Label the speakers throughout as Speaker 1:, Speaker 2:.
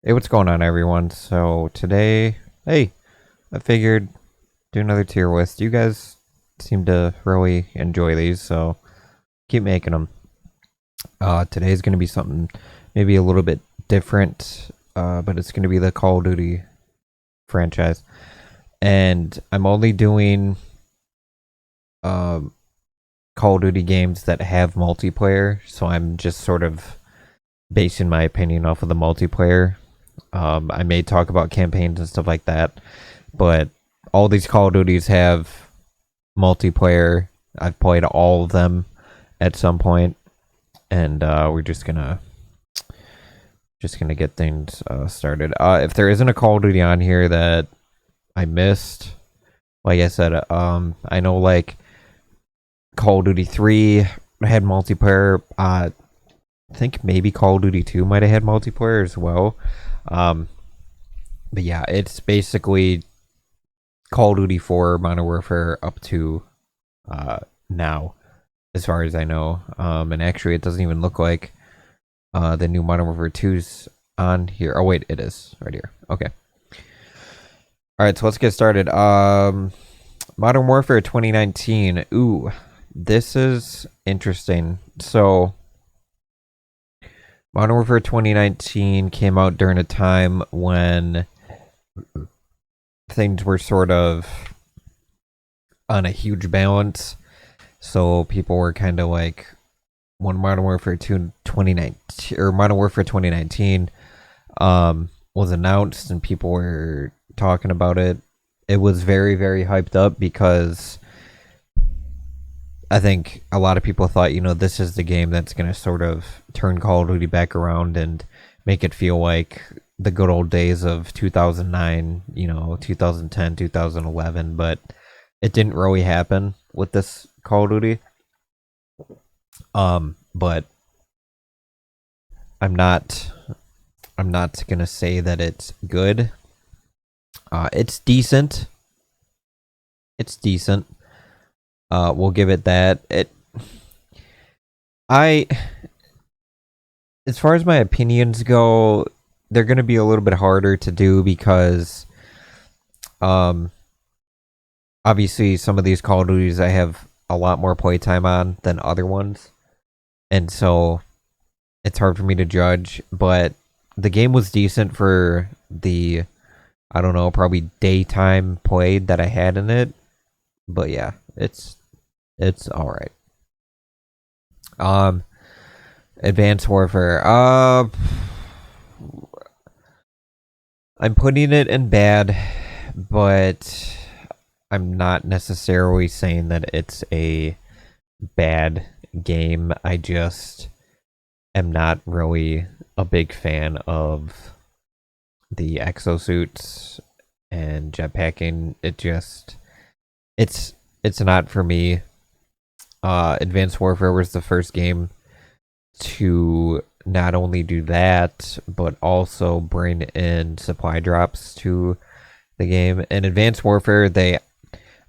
Speaker 1: Hey, what's going on, everyone? So today, hey, I figured do another tier list. You guys seem to really enjoy these, so keep making them. Today's going to be something maybe a little bit different, but it's going to be the Call of Duty franchise, and I'm only doing um, Call of Duty games that have multiplayer. So I'm just sort of basing my opinion off of the multiplayer. I may talk about campaigns and stuff like that, but all these Call of Duties have multiplayer. I've played all of them at some point, and we're just gonna get things started. If there isn't a Call of Duty on here that I missed, like I said, I know like Call of Duty 3 had multiplayer. I think maybe Call of Duty 2 might have had multiplayer as well. Um, but yeah, it's basically Call of Duty 4 Modern Warfare up to now, as far as I know. And actually, it doesn't even look like the new Modern Warfare 2's on here. Oh, wait, it is right here. Okay. All right, so let's get started. Modern Warfare 2019. Ooh, this is interesting. So, Modern Warfare 2019 came out during a time when things were sort of on a huge balance. So people were kind of like, when Modern Warfare 2 2019 or Modern Warfare 2019 was announced and people were talking about it, it was very, very hyped up because I think a lot of people thought, this is the game that's going to sort of turn Call of Duty back around and make it feel like the good old days of 2009, 2010, 2011, but it didn't really happen with this Call of Duty. But I'm not going to say that it's good. It's decent. It's decent. We'll give it that. I as far as my opinions go, they're going to be a little bit harder to do because obviously some of these Call of Duties I have a lot more playtime on than other ones. And so it's hard for me to judge, but the game was decent for the, I don't know, probably daytime played that I had in it. But yeah, it's all right. Advanced Warfare. I'm putting it in bad, but I'm not necessarily saying that it's a bad game. I just am not really a big fan of the exosuits and jetpacking. It's not for me. Advanced Warfare was the first game to not only do that, but also bring in supply drops to the game. In Advanced Warfare,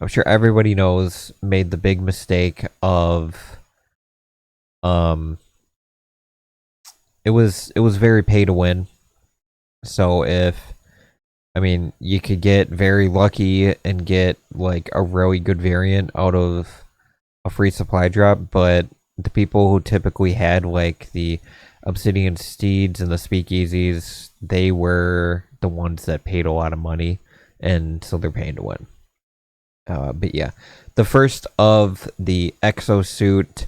Speaker 1: I'm sure everybody knows, made the big mistake of it was very pay to win. So you could get very lucky and get like a really good variant out of a free supply drop, but the people who typically had like the Obsidian Steeds and the Speakeasies, they were the ones that paid a lot of money, and so they're paying to win. But yeah, the first of the exosuit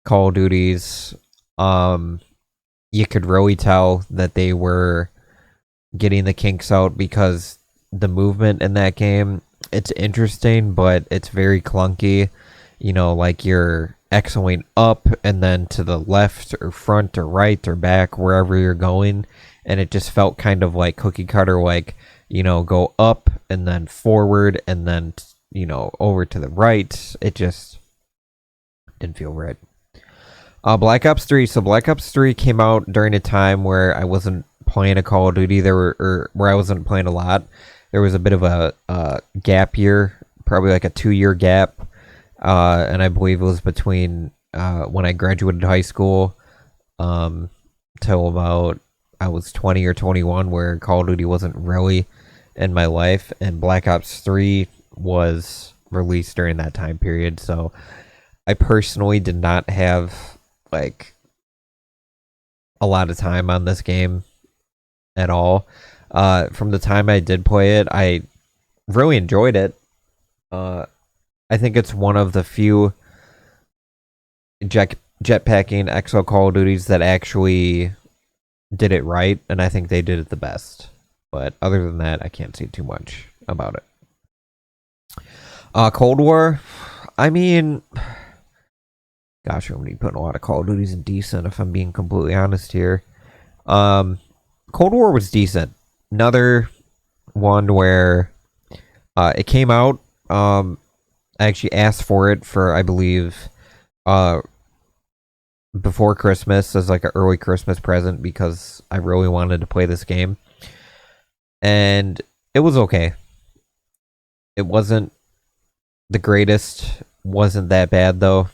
Speaker 1: Call of Duties, you could really tell that they were getting the kinks out because the movement in that game, it's interesting, but it's very clunky. Like you're exoing up and then to the left or front or right or back, wherever you're going. And it just felt kind of like cookie cutter, like, go up and then forward and then, over to the right. It just didn't feel right. Black Ops 3. So Black Ops 3 came out during a time where I wasn't playing a Call of Duty. Or where I wasn't playing a lot. There was a bit of a gap year, probably like a 2-year gap. And I believe it was between when I graduated high school till about, I was 20 or 21 where Call of Duty wasn't really in my life, and Black Ops 3 was released during that time period. So I personally did not have like a lot of time on this game at all. From the time I did play it, I really enjoyed it. I think it's one of the few jetpacking exo Call of Duties that actually did it right, and I think they did it the best. But other than that, I can't say too much about it. Cold War, I mean, gosh, I'm gonna be putting a lot of Call of Duties in decent if I'm being completely honest here. Cold War was decent. Another one where it came out. I actually asked for it for, I believe, before Christmas as like an early Christmas present because I really wanted to play this game. And it was okay. It wasn't the greatest, wasn't that bad though.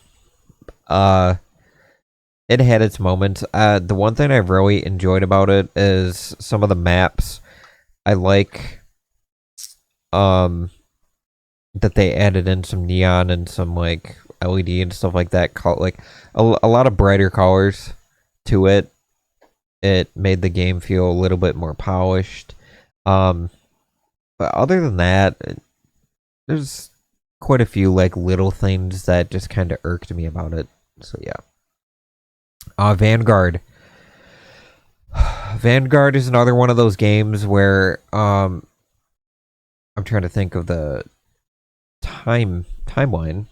Speaker 1: It had its moments. The one thing I really enjoyed about it is some of the maps. I like that they added in some neon and some like LED and stuff like that. Like a lot of brighter colors to it. It made the game feel a little bit more polished. But other than that, there's quite a few like little things that just kind of irked me about it. So yeah. Vanguard. Vanguard is another one of those games where I'm trying to think of the timeline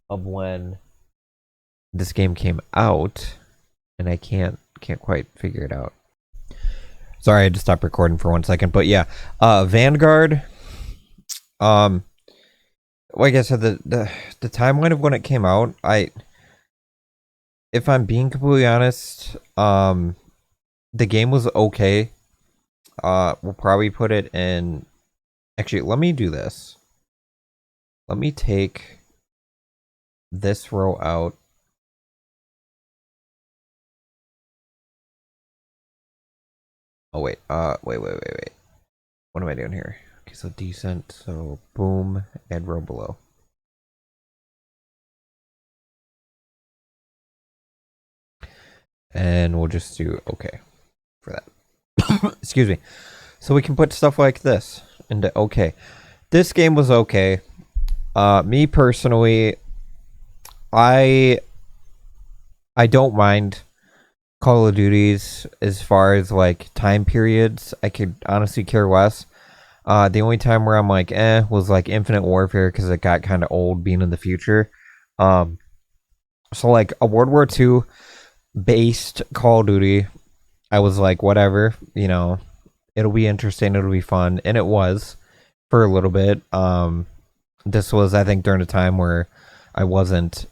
Speaker 1: of when this game came out, and I can't quite figure it out. Sorry, I had to stop recording for 1 second, but yeah, Vanguard. Like I said, the timeline of when it came out, if I'm being completely honest, the game was okay. We'll probably put it in. Actually, let me do this. Let me take this row out. Oh wait, wait. What am I doing here? Okay, so decent. So boom, add row below. And we'll just do okay for that. Excuse me. So we can put stuff like this into okay. This game was okay. Me personally, I don't mind Call of Duties as far as like time periods. I could honestly care less. The only time where I'm like, was like Infinite Warfare because it got kind of old being in the future. So like a World War II based Call of Duty, I was like, whatever, it'll be interesting, it'll be fun, and it was for a little bit. This was, I think, during a time where I wasn't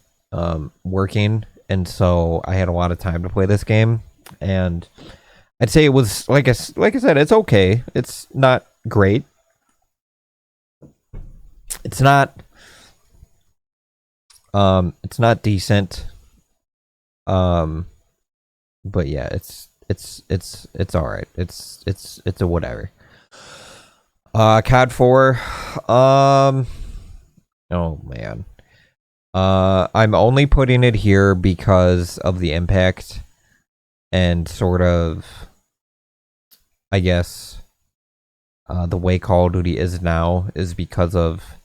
Speaker 1: working, and so I had a lot of time to play this game. And I'd say it was like I said, it's okay. It's not great. It's not decent. But yeah, it's all right. It's a whatever. COD 4. Oh man. I'm only putting it here because of the impact and sort of, I guess, the way Call of Duty is now is because of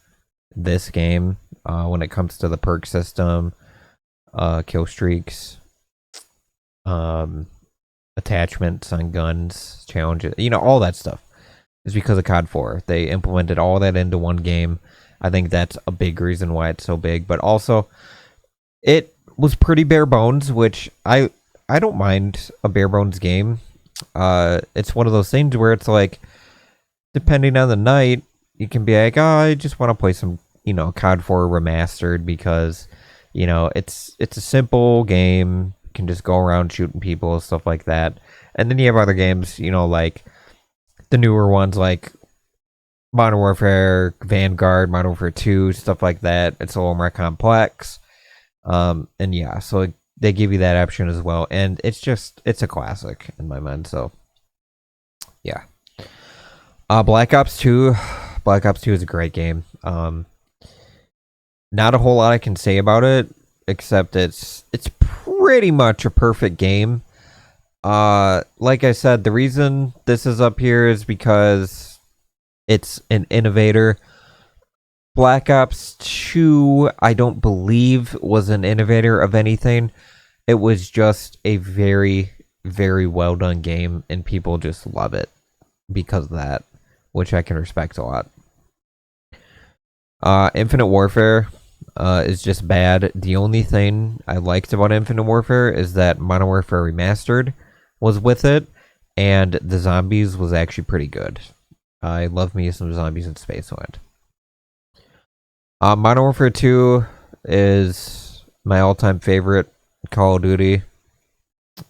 Speaker 1: this game. When it comes to the perk system, kill streaks, attachments on guns, challenges, all that stuff is because of COD 4. They implemented all that into one game. I think that's a big reason why it's so big, but also it was pretty bare bones, which I don't mind a bare bones game. It's one of those things where it's like, depending on the night, you can be like, oh, I just want to play some, COD 4 remastered because, it's a simple game. You can just go around shooting people, stuff like that. And then you have other games, like the newer ones like Modern Warfare, Vanguard, Modern Warfare 2, stuff like that. It's a little more complex. And yeah, so they give you that option as well. And it's a classic in my mind. So Yeah. Black Ops 2. Black Ops 2 is a great game. Not a whole lot I can say about it, except it's pretty much a perfect game. Like I said, the reason this is up here is because it's an innovator. Black Ops 2, I don't believe, was an innovator of anything. It was just a very, very well done game, and people just love it because of that, which I can respect a lot. Infinite Warfare is just bad. The only thing I liked about Infinite Warfare is that Modern Warfare Remastered was with it, and the zombies was actually pretty good. I love me some zombies in Spaceland. Modern Warfare 2 is my all-time favorite Call of Duty.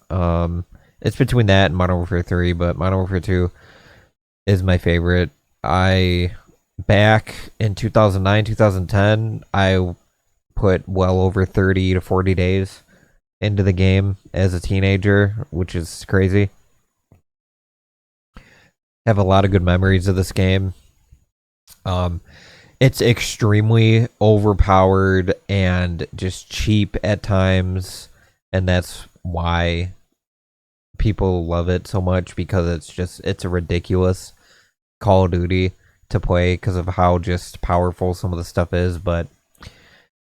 Speaker 1: It's between that and Modern Warfare 3, but Modern Warfare 2 is my favorite. Back in 2009, 2010, I put well over 30 to 40 days into the game as a teenager, which is crazy. Have a lot of good memories of this game. It's extremely overpowered and just cheap at times, and that's why people love it so much, because it's a ridiculous Call of Duty to play because of how just powerful some of the stuff is, but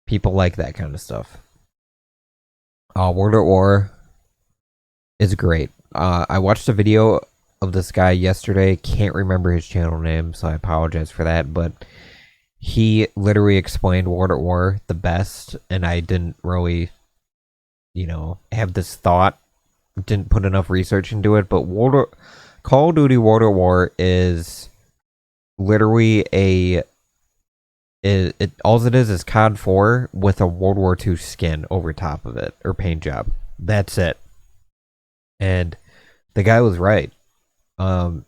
Speaker 1: people like that kind of stuff. World at War is great. I watched a video of this guy yesterday. Can't remember his channel name, so I apologize for that, but he literally explained World at War the best, and I didn't really, have this thought. Didn't put enough research into it, but Call of Duty World at War is literally all it is COD 4 with a World War II skin over top of it, or paint job. That's it. And the guy was right. But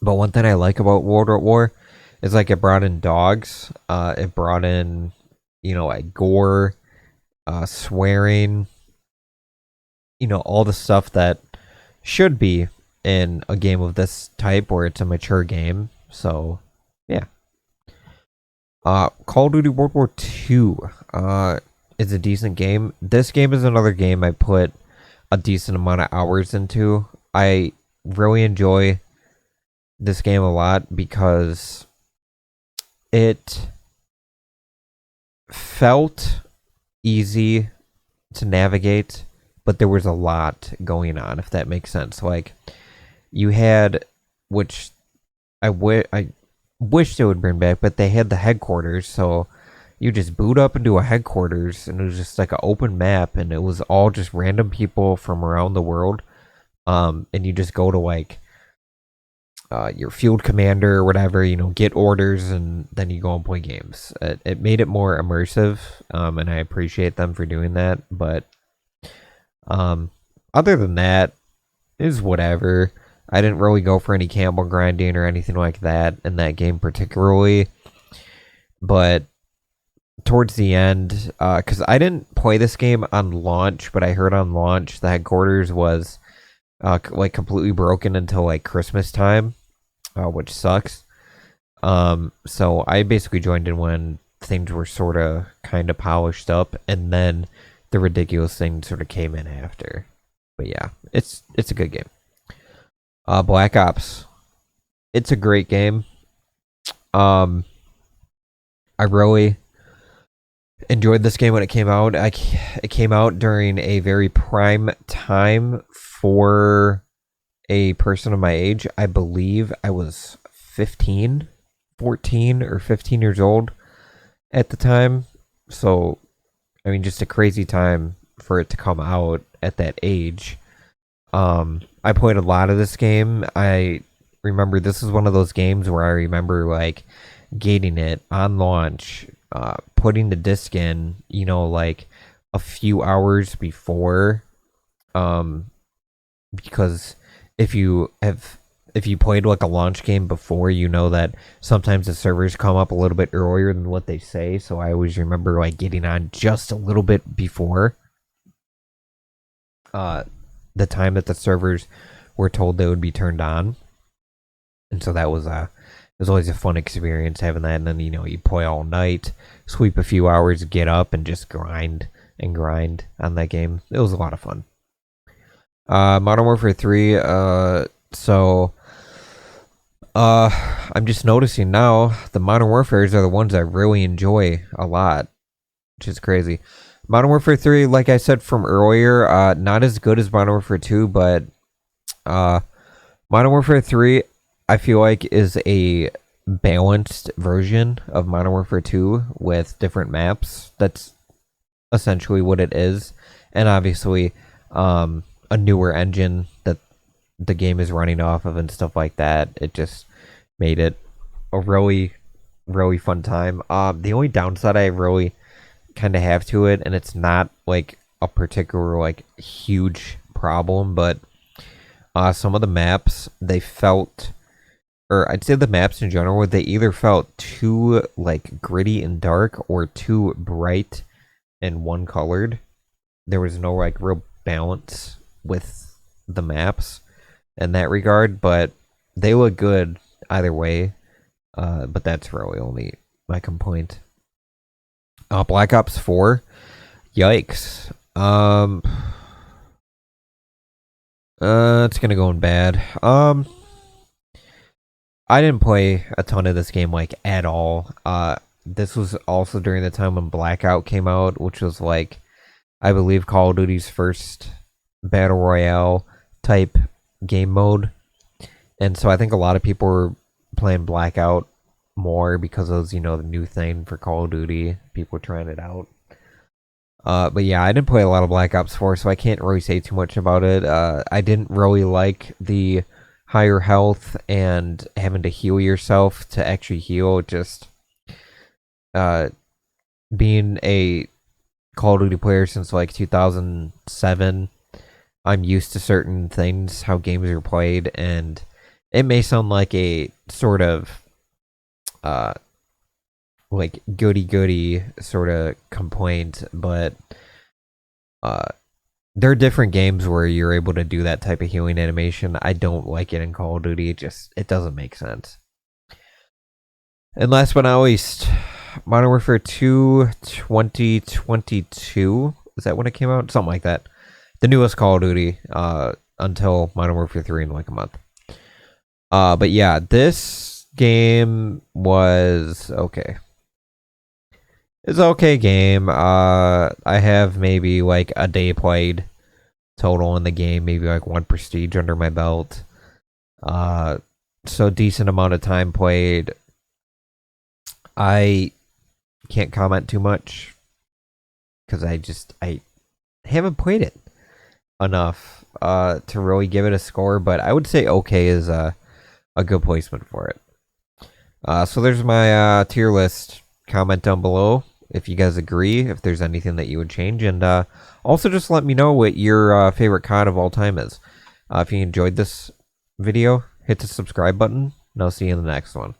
Speaker 1: one thing I like about World at War is like it brought in dogs. It brought in, like gore, swearing, all the stuff that should be in a game of this type where it's a mature game. So, yeah. Call of Duty World War II is a decent game. This game is another game I put a decent amount of hours into. I really enjoy this game a lot because it felt easy to navigate, but there was a lot going on, if that makes sense. Like, you had, which I wish they would bring back, but they had the headquarters, so you just boot up into a headquarters, and it was just like an open map, and it was all just random people from around the world. And you just go to like your field commander or whatever, get orders, and then you go and play games. It made it more immersive, and I appreciate them for doing that. But other than that, is whatever. I didn't really go for any camel grinding or anything like that in that game particularly. But towards the end, because I didn't play this game on launch, but I heard on launch the headquarters was like completely broken until like Christmas time, which sucks. So I basically joined in when things were sort of kind of polished up, and then the ridiculous thing sort of came in after. But yeah, it's a good game. Black Ops, it's a great game. I really enjoyed this game when it came out. It came out during a very prime time for a person of my age. I believe I was 14 or 15 years old at the time. So, I mean, just a crazy time for it to come out at that age. I played a lot of this game. I remember this is one of those games where I remember like getting it on launch, putting the disc in, like a few hours before, because if you played like a launch game before, that sometimes the servers come up a little bit earlier than what they say. So I always remember like getting on just a little bit before the time that the servers were told they would be turned on. And so that was it was always a fun experience having that. And then you play all night, sweep a few hours, get up, and just grind and grind on that game. It was a lot of fun. Modern Warfare 3. I'm just noticing now the Modern Warfares are the ones I really enjoy a lot, which is crazy. Modern Warfare 3, like I said from earlier, not as good as Modern Warfare 2, but Modern Warfare 3, I feel like, is a balanced version of Modern Warfare 2 with different maps. That's essentially what it is. And obviously, a newer engine that the game is running off of and stuff like that. It just made it a really, really fun time. The only downside I really kind of have to it, and it's not like a particular like huge problem, but some of the maps, they felt, or I'd say the maps in general, they either felt too like gritty and dark or too bright and one colored. There was no like real balance with the maps in that regard, but they look good either way. But that's really only my complaint. Black Ops 4, yikes. It's gonna go in bad. I didn't play a ton of this game like at all. This was also during the time when Blackout came out, which was like, I believe, Call of Duty's first battle royale type game mode. And so I think a lot of people were playing Blackout more because it was, the new thing for Call of Duty. People were trying it out. But yeah, I didn't play a lot of Black Ops 4, so I can't really say too much about it. I didn't really like the higher health and having to heal yourself to actually heal. Just being a Call of Duty player since like 2007, I'm used to certain things, how games are played, and it may sound like a sort of like goody sort of complaint, but there are different games where you're able to do that type of healing animation. I don't like it in Call of Duty. It doesn't make sense. And last but not least, Modern Warfare 2 2022. Is that when it came out? Something like that. The newest Call of Duty until Modern Warfare 3 in like a month. But yeah, this game was okay. It's an okay game. I have maybe like a day played total in the game, maybe like 1 prestige under my belt. So decent amount of time played. I can't comment too much because I haven't played it enough to really give it a score, but I would say okay is a good placement for it. So there's my tier list. Comment down below if you guys agree, if there's anything that you would change, and also just let me know what your favorite COD of all time is. If you enjoyed this video, hit the subscribe button, and I'll see you in the next one.